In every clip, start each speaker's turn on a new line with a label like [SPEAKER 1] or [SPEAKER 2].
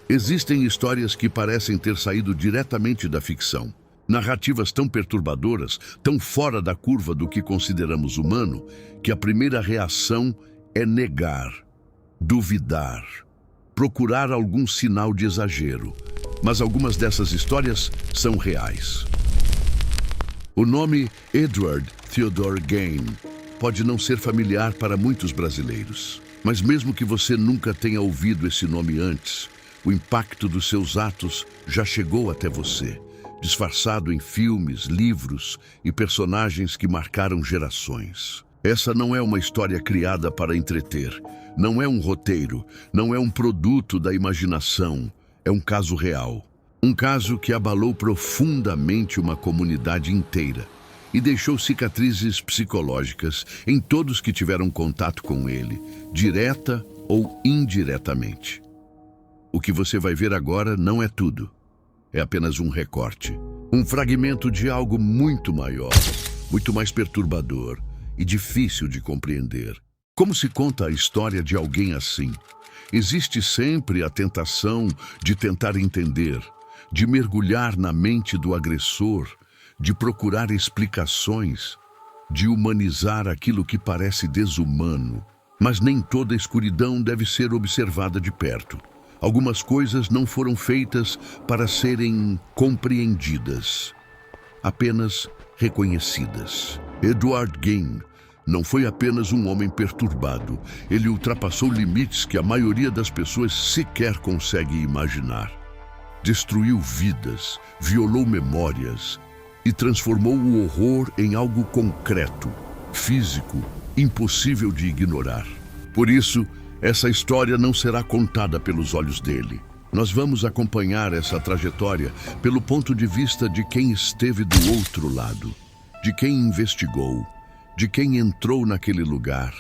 [SPEAKER 1] Existem histórias que parecem ter saído diretamente da ficção. Narrativas tão perturbadoras, tão fora da curva do que consideramos humano, que a primeira reação é negar, duvidar, procurar algum sinal de exagero. Mas algumas dessas histórias são reais. O nome Edward Theodore Gain pode não ser familiar para muitos brasileiros. Mas mesmo que você nunca tenha ouvido esse nome antes, o impacto dos seus atos já chegou até você, disfarçado em filmes, livros e personagens que marcaram gerações. Essa não é uma história criada para entreter, não é um roteiro, não é um produto da imaginação, é um caso real. Um caso que abalou profundamente uma comunidade inteira e deixou cicatrizes psicológicas em todos que tiveram contato com ele, direta ou indiretamente. O que você vai ver agora não é tudo. É apenas um recorte. Um fragmento de algo muito maior, muito mais perturbador e difícil de compreender. Como se conta a história de alguém assim? Existe sempre a tentação de tentar entender, de mergulhar na mente do agressor, de procurar explicações, de humanizar aquilo que parece desumano. Mas nem toda escuridão deve ser observada de perto. Algumas coisas não foram feitas para serem compreendidas, apenas reconhecidas. Edward Gain não foi apenas um homem perturbado. Ele ultrapassou limites que a maioria das pessoas sequer consegue imaginar. Destruiu vidas, violou memórias e transformou o horror em algo concreto, físico, impossível de ignorar. Por isso, essa história não será contada pelos olhos dele. Nós vamos acompanhar essa trajetória pelo ponto de vista de quem esteve do outro lado, de quem investigou, de quem entrou naquele lugar,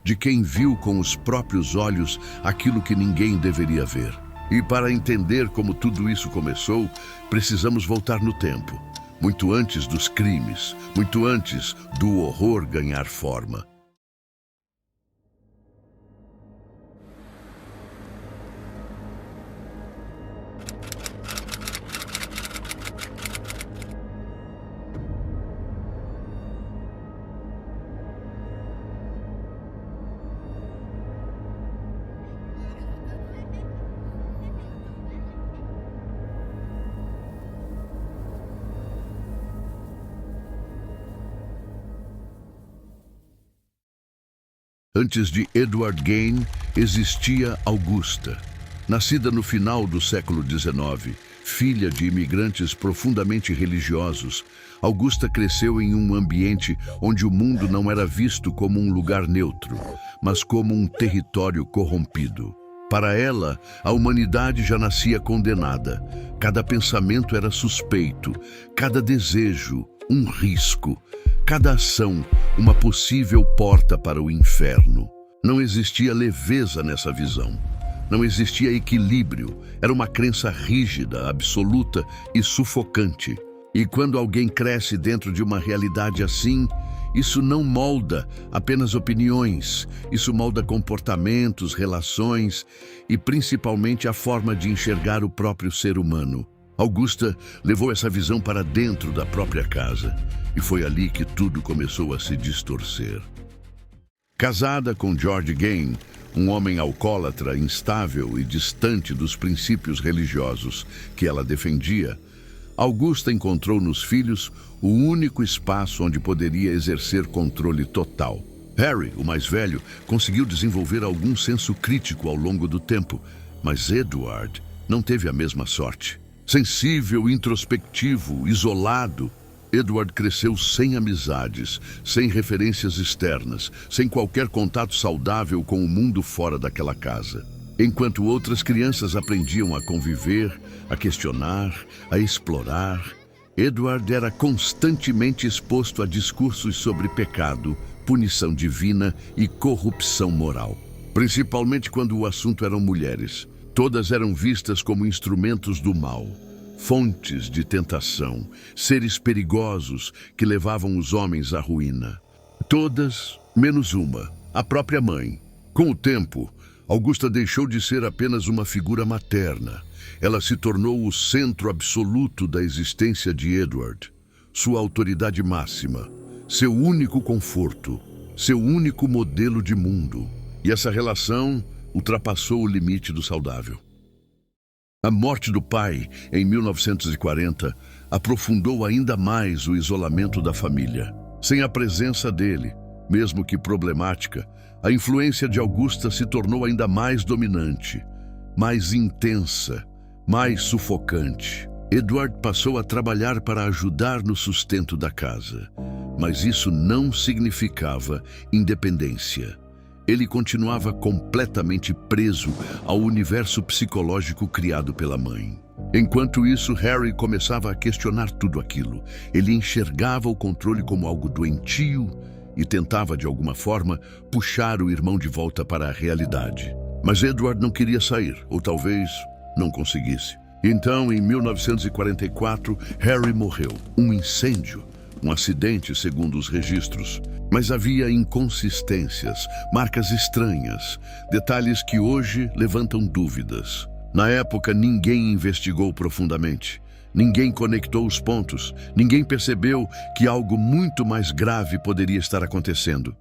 [SPEAKER 1] de quem viu com os próprios olhos aquilo que ninguém deveria ver. E para entender como tudo isso começou, precisamos voltar no tempo, muito antes dos crimes, muito antes do horror ganhar forma. Antes de Edward Gain, existia Augusta. Nascida no final do século XIX, filha de imigrantes profundamente religiosos, Augusta cresceu em um ambiente onde o mundo não era visto como um lugar neutro, mas como um território corrompido. Para ela, a humanidade já nascia condenada. Cada pensamento era suspeito, cada desejo, um risco. Cada ação, uma possível porta para o inferno. Não existia leveza nessa visão. Não existia equilíbrio. Era uma crença rígida, absoluta e sufocante. E quando alguém cresce dentro de uma realidade assim, isso não molda apenas opiniões. Isso molda comportamentos, relações e principalmente a forma de enxergar o próprio ser humano. Augusta levou essa visão para dentro da própria casa. E foi ali que tudo começou a se distorcer. Casada com George Gain, um homem alcoólatra, instável e distante dos princípios religiosos que ela defendia, Augusta encontrou nos filhos o único espaço onde poderia exercer controle total. Harry, o mais velho, conseguiu desenvolver algum senso crítico ao longo do tempo, mas Edward não teve a mesma sorte. Sensível, introspectivo, isolado, Edward cresceu sem amizades, sem referências externas, sem qualquer contato saudável com o mundo fora daquela casa. Enquanto outras crianças aprendiam a conviver, a questionar, a explorar, Edward era constantemente exposto a discursos sobre pecado, punição divina e corrupção moral. Principalmente quando o assunto eram mulheres. Todas eram vistas como instrumentos do mal. Fontes de tentação, seres perigosos que levavam os homens à ruína. Todas, menos uma, a própria mãe. Com o tempo, Augusta deixou de ser apenas uma figura materna. Ela se tornou o centro absoluto da existência de Edward, sua autoridade máxima, seu único conforto, seu único modelo de mundo. E essa relação ultrapassou o limite do saudável. A morte do pai, em 1940, aprofundou ainda mais o isolamento da família. Sem a presença dele, mesmo que problemática, a influência de Augusta se tornou ainda mais dominante, mais intensa, mais sufocante. Edward passou a trabalhar para ajudar no sustento da casa, mas isso não significava independência. Ele continuava completamente preso ao universo psicológico criado pela mãe. Enquanto isso, Harry começava a questionar tudo aquilo. Ele enxergava o controle como algo doentio e tentava, de alguma forma, puxar o irmão de volta para a realidade. Mas Edward não queria sair, ou talvez não conseguisse. Então, em 1944, Harry morreu. Um incêndio, um acidente, segundo os registros. Mas havia inconsistências, marcas estranhas, detalhes que hoje levantam dúvidas. Na época, ninguém investigou profundamente. Ninguém conectou os pontos. Ninguém percebeu que algo muito mais grave poderia estar acontecendo.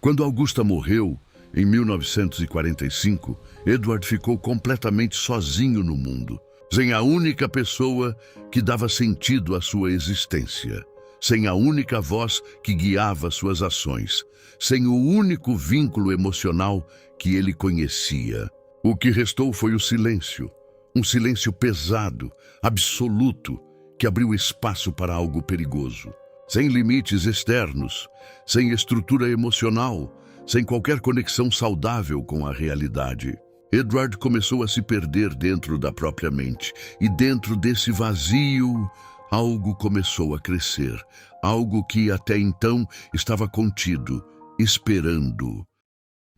[SPEAKER 1] Quando Augusta morreu, em 1945, Edward ficou completamente sozinho no mundo, sem a única pessoa que dava sentido à sua existência, sem a única voz que guiava suas ações, sem o único vínculo emocional que ele conhecia. O que restou foi o silêncio, um silêncio pesado, absoluto, que abriu espaço para algo perigoso. Sem limites externos, sem estrutura emocional, sem qualquer conexão saudável com a realidade. Edward começou a se perder dentro da própria mente, e dentro desse vazio, algo começou a crescer, algo que até então estava contido, esperando.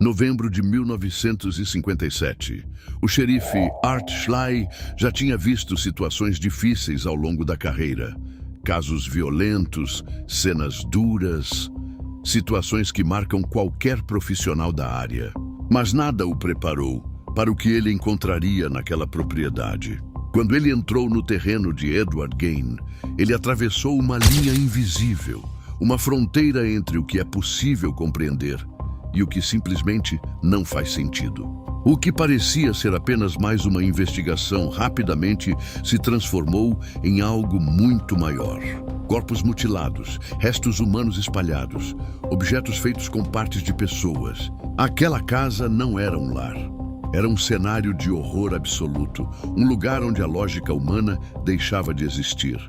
[SPEAKER 1] Novembro de 1957. O xerife Art Schley já tinha visto situações difíceis ao longo da carreira. Casos violentos, cenas duras, situações que marcam qualquer profissional da área. Mas nada o preparou para o que ele encontraria naquela propriedade. Quando ele entrou no terreno de Edward Gain, ele atravessou uma linha invisível, uma fronteira entre o que é possível compreender e o que simplesmente não faz sentido. O que parecia ser apenas mais uma investigação rapidamente se transformou em algo muito maior. Corpos mutilados, restos humanos espalhados, objetos feitos com partes de pessoas. Aquela casa não era um lar. Era um cenário de horror absoluto, um lugar onde a lógica humana deixava de existir.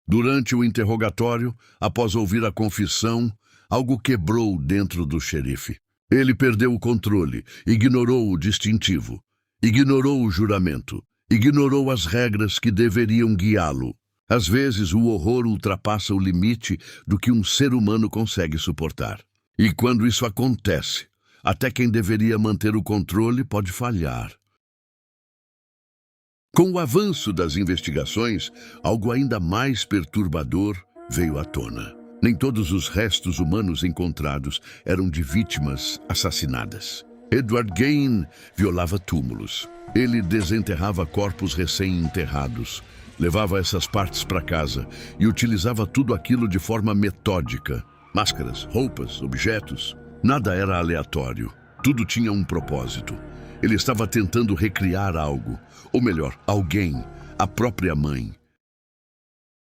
[SPEAKER 1] Durante o interrogatório, após ouvir a confissão, algo quebrou dentro do xerife. Ele perdeu o controle, ignorou o distintivo, ignorou o juramento, ignorou as regras que deveriam guiá-lo. Às vezes, o horror ultrapassa o limite do que um ser humano consegue suportar. E quando isso acontece, até quem deveria manter o controle pode falhar. Com o avanço das investigações, algo ainda mais perturbador veio à tona. Nem todos os restos humanos encontrados eram de vítimas assassinadas. Edward Gain violava túmulos. Ele desenterrava corpos recém-enterrados, levava essas partes para casa e utilizava tudo aquilo de forma metódica. Máscaras, roupas, objetos. Nada era aleatório. Tudo tinha um propósito. Ele estava tentando recriar algo, ou melhor, alguém, a própria mãe.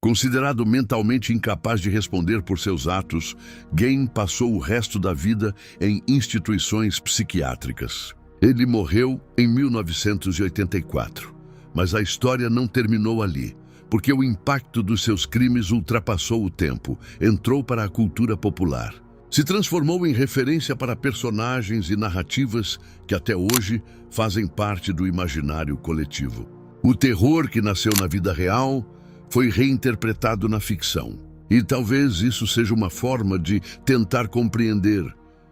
[SPEAKER 1] Considerado mentalmente incapaz de responder por seus atos, Gain passou o resto da vida em instituições psiquiátricas. Ele morreu em 1984, mas a história não terminou ali, porque o impacto dos seus crimes ultrapassou o tempo, entrou para a cultura popular. Se transformou em referência para personagens e narrativas que até hoje fazem parte do imaginário coletivo. O terror que nasceu na vida real foi reinterpretado na ficção. E talvez isso seja uma forma de tentar compreender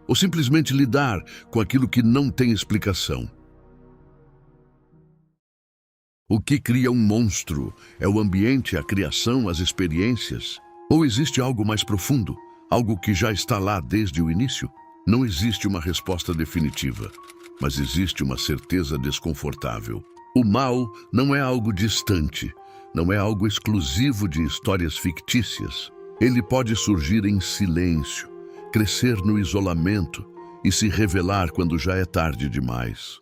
[SPEAKER 1] ou simplesmente lidar com aquilo que não tem explicação. O que cria um monstro? É o ambiente, a criação, as experiências? Ou existe algo mais profundo? Algo que já está lá desde o início? Não existe uma resposta definitiva, mas existe uma certeza desconfortável. O mal não é algo distante, não é algo exclusivo de histórias fictícias. Ele pode surgir em silêncio, crescer no isolamento e se revelar quando já é tarde demais.